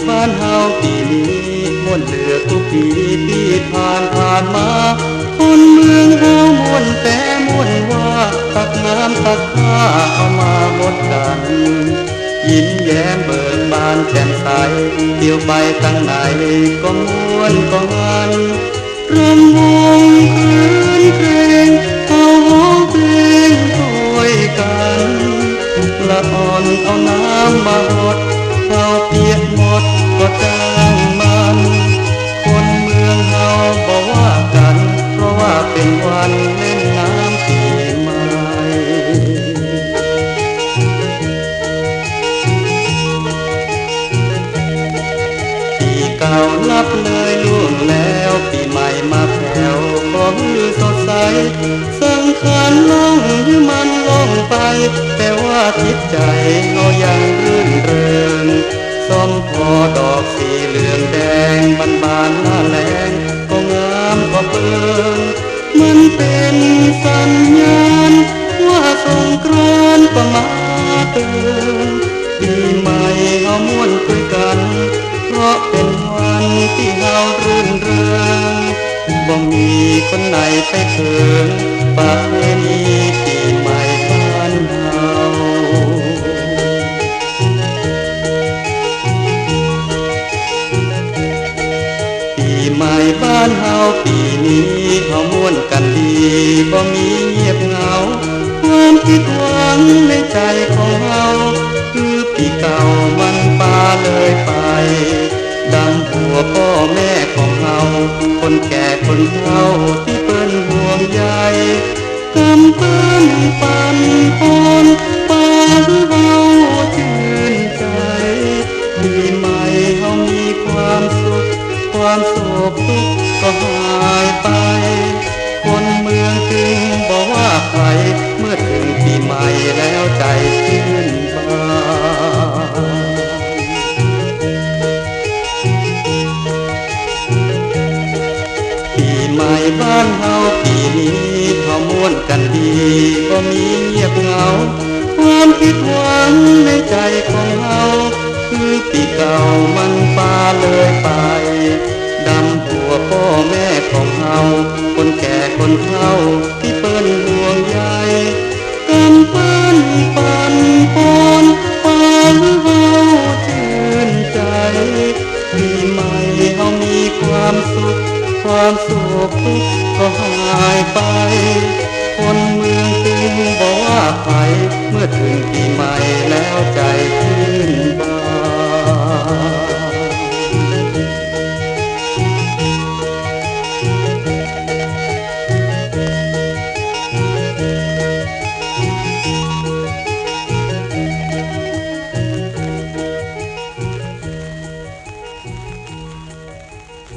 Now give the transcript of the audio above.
บ้านเฮาปีนี้ม่วนเหลือทุกปีที่ผ่านมาคนเมืองเฮาม่วนแต่ม่วนว่าตักน้ำตักข้าเอามาหมดกันยิ้มแย้มเบิกบานแจ่มใสเที่ยวไปตั้งไหนก็ม่วนก็มันรำวงคลื่นเพลงเอาห้องเพลงช่วยกันละอ่อนเอาน้ำมาหดเอาเปียกหมดก็จ้างมันคนเมืองเฮาบอกว่ากันเพราะว่าเป็นวันเล่นน้ำปีใหม่ปีเก่าลับเลยล่วงแล้วปีใหม่มาแผ่วก็มือสดใสสังขารล่องมันล่องไปแต่ว่าจิตใจเรายังรื่นเริงส้มพอดอกสีเหลืองแดงบานหน้าแลงก็งามก็เปิงมันเป็นสัญญาณว่าสงกรานต์ก็มาเตือนปีใหม่เฮาม่วนคุยกันเพราะเป็นวันที่เฮารื่นเริงบ่มีคนไหนไปเขินประเพณีปีใหม่บ้านเฮาปีใหม่บ้านเฮาปีนี้เฮาม่วนกันดีบ่มีเงียบเหงาความคิดหวังในใจของเฮาคือปีเก่ามันปาเลยไปดำหัวพ่อแม่ของเฮาคนแก่คนเฒ่าที่เปิ้นห่วงใยกำปั้นปั่นปอนปานเฮาชื่นใจปีใหม่เฮามีความสุขความโศกทุกข์ก็หายไปคนเมืองจึงบอกว่าใครเมื่อถึงปีใหม่แล้วใจชื่นบานปีใหม่บ้านเฮาปีนี้เขาม่วนกันดีก็มีเงียบเหงาความคิดหวังในใจของเฮาคือปีเก่ามันปาเลยไปดำหัวพ่อแม่ของเฮาคนแก่คนเฒ่าที่เปิ้นห่วงใยกำปั้นปั่นปอนปานเฮาชื่นใจปีใหม่เฮามีความสุขความโศกทุกข์ก็หายไปคนเมืองจึงบอกว่าไปเมื่อถึงปีใหม่แล้วใจ